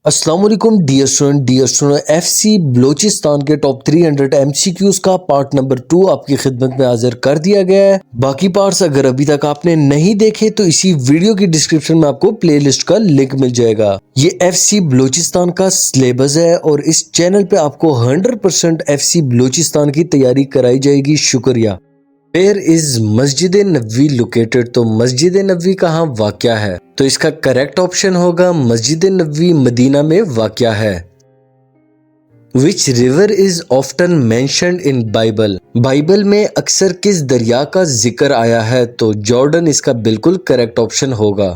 अस्सलाम वालेकुम dear student FC Balochistan के टॉप 300 MCQs का पार्ट नंबर 2 आपकी खिदमत में हाजिर कर दिया गया है। बाकी पार्ट्स अगर अभी तक आपने नहीं देखे तो इसी वीडियो की डिस्क्रिप्शन में आपको प्लेलिस्ट का लिंक मिल जाएगा। ये FC बलोचिस्तान का सिलेबस है और इस चैनल पे आपको 100% FC बलोचिस्तान की तैयारी कराई जाएगी। शुक्रिया। वेयर इज मस्जिद नबवी लोकेटेड, तो मस्जिद नबवी कहाँ वाक़या है? तो इसका करेक्ट ऑप्शन होगा मस्जिद नबवी मदीना में वाक़या है। Which river is often mentioned in Bible, Bible में अक्सर किस दरिया का जिक्र आया है? तो जॉर्डन इसका बिल्कुल करेक्ट ऑप्शन होगा।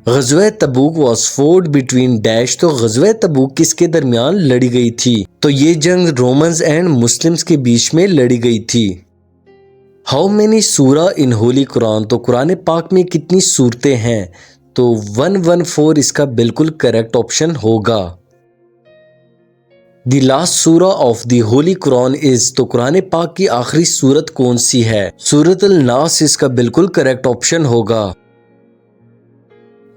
Ghazwa Tabuk was fought between dash, तो ग़ज़वा तबूक किसके दरमियान लड़ी गई थी? तो ये जंग रोमन्स एंड मुस्लिम्स के बीच में लड़ी गई थी। हाउ मेनी सूरा इन होली कुरान, तो कुरान पाक में कितनी सूरतें हैं? तो 114 इसका बिल्कुल करेक्ट ऑप्शन होगा। द लास्ट सूरा of the Holi Quran is, तो कुरान पाक की आखिरी सूरत कौन सी है? सूरत अल नास इसका बिल्कुल करेक्ट ऑप्शन होगा।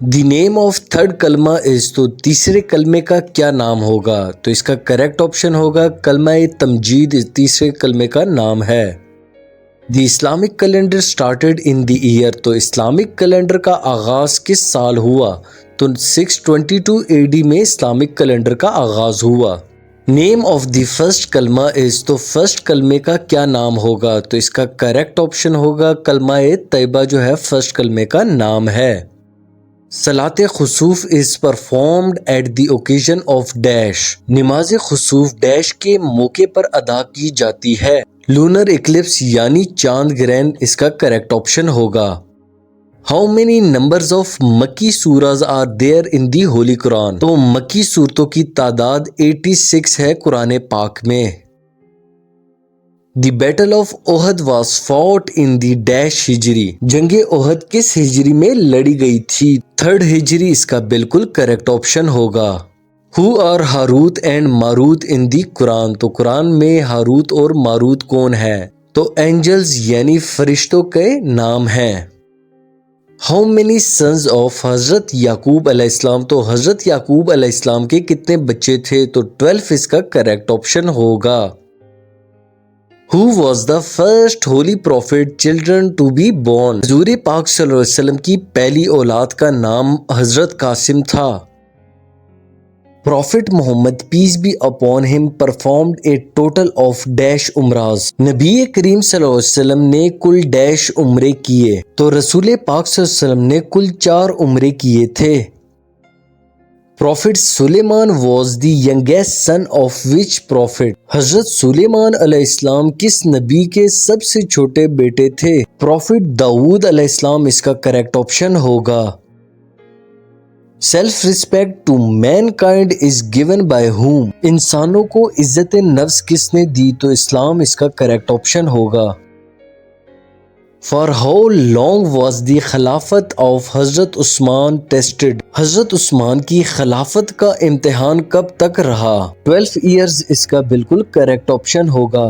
द नेम ऑफ थर्ड कलमा इज, तो तीसरे कलमे का क्या नाम होगा? तो इसका करेक्ट ऑप्शन होगा कलमा तमजीद तीसरे कलमे का नाम है। The Islamic calendar started in the year, तो इस्लामिक कैलेंडर का आगाज किस साल हुआ? तो 622 AD में इस्लामिक कैलेंडर का आगाज हुआ। नेम ऑफ द फर्स्ट कलमा इज, तो फर्स्ट कलमे का क्या नाम होगा? तो इसका करेक्ट ऑप्शन होगा कलमा तैयबा जो है फर्स्ट कलमे का नाम है। Salat Khusuf is performed at the occasion of dash, नमाज खुसूफ डैश के मौके पर अदा की जाती है। लूनर इक्लिप्स यानी चांद ग्रहण इसका करेक्ट ऑप्शन होगा। हाउ मेनी नंबर्स ऑफ मक्की सूराज आर देयर इन दी होली कुरान, तो मक्की सूरतों की तादाद 86 है कुरान पाक में। The battle of Uhud was fought in the dash Hijri, जंगे ओहद किस हिजरी में लड़ी गई थी? थर्ड हिजरी इसका बिल्कुल करेक्ट ऑप्शन होगा। Who are Harut and Marut in the Quran, तो कुरान में हारूत और मारूत कौन है? तो एंजल्स यानी फरिश्तों के नाम हैं। हाउ मेनी सन्स ऑफ हजरत याकूब अलैहिस्सलाम, तो हजरत याकूब अलैहिस्सलाम के कितने बच्चे थे? तो 12 इसका करेक्ट ऑप्शन होगा। Who was the first holy prophet children to be born? हजूर पाक सल्लल्लाहु अलैहि वसल्लम की पहली औलाद का नाम हजरत कासिम था। Prophet Muhammad peace be upon him performed a total of dash umras, नबी करीम सल्लल्लाहु अलैहि वसल्लम ने कुल डैश उम्रे किए? तो रसूल पाक सल्लल्लाहु अलैहि वसल्लम ने कुल 4 उम्रे किए थे। Prophet Suleiman was the youngest son of which prophet? हजरत सुलेमान अलैहिस्सलाम किस नबी के सबसे छोटे बेटे थे? प्रॉफिट दाऊद अलैहिस्सलाम इसका करेक्ट ऑप्शन होगा। Self respect to mankind is given by whom, इंसानों को इज्जत नफ्स किसने दी? तो इस्लाम इसका करेक्ट ऑप्शन होगा। For how long was the खिलाफत ऑफ हजरत उस्मान टेस्टेड, हजरत उस्मान की खिलाफत का इम्तिहान कब तक रहा? 12 ईयर्स इसका बिल्कुल करेक्ट ऑप्शन होगा।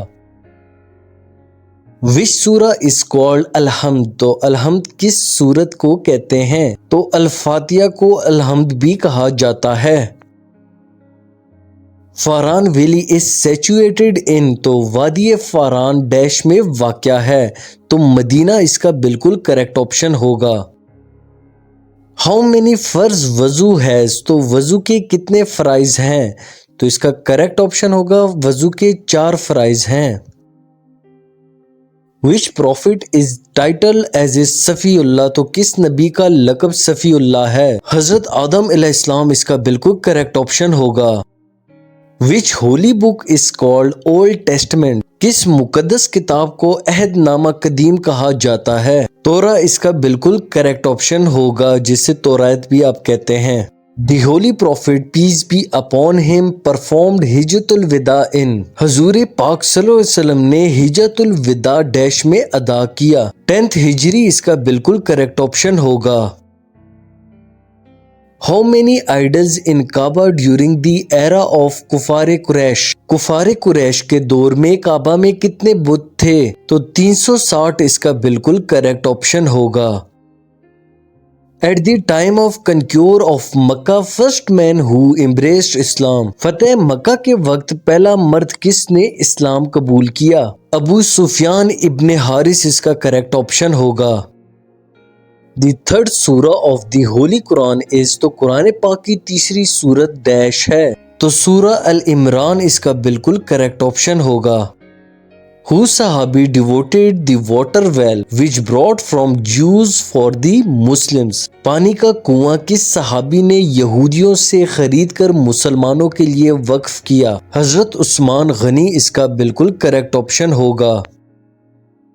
विच सूरा इज कॉल्ड अलहम्द, तो अलहम्द किस सूरत को कहते हैं? तो अल-फातिहा को अलहम्द भी कहा जाता है। Faran valley is situated in, तो वादी फारान डैश में वाक़या है? तो मदीना इसका बिल्कुल करेक्ट ऑप्शन होगा। हाउ मेनी फर्ज वजू हैज, तो वजू के कितने फ़राइज़ हैं? तो इसका करेक्ट ऑप्शन होगा वजू के 4 फ़राइज़ हैं। Which prophet is title as a Safiullah, तो किस नबी का लक़ब सफ़ीउल्लाह है? हजरत आदम अलैहिस्सलाम इसका बिल्कुल करेक्ट ऑप्शन होगा। Which holy book is called old testament, किस मुकद्दस किताब को अहदनामा कदीम कहा जाता है? तोरा इसका बिल्कुल करेक्ट ऑप्शन होगा, जिसे तौरात भी आप कहते हैं। The holy prophet peace be upon him performed हिजतुल विदा इन, हजूर पाक सल्लल्लाहु अलैहि वसल्लम ने हिजतुल विदा डैश में अदा किया? 10th हिजरी इसका बिल्कुल करेक्ट ऑप्शन होगा। How many idols in Kaaba during the era of kuffar Quraish, कुफार कुरैश के दौर में काबा में कितने बुत थे? तो 360 इसका बिल्कुल करेक्ट ऑप्शन होगा। At the time of conquer of Makkah, first man who embraced Islam. فتح مکہ کے وقت پہلا مرد کس نے اسلام قبول کیا؟ ابو سفیان ابن حارث اس کا کریکٹ آپشن ہوگا۔ The third surah of the Holy Quran is تو قرآن پاک کی تیسری سورت ڈیش ہے، تو سورہ العمران اس کا بالکل کریکٹ آپشن ہوگا۔ Who صحابی devoted the water well which brought from Jews for the Muslims. پانی کا کنواں کس صحابی نے یہودیوں سے خرید کر مسلمانوں کے لیے وقف کیا؟ حضرت عثمان غنی اس کا بالکل کریکٹ آپشن ہوگا۔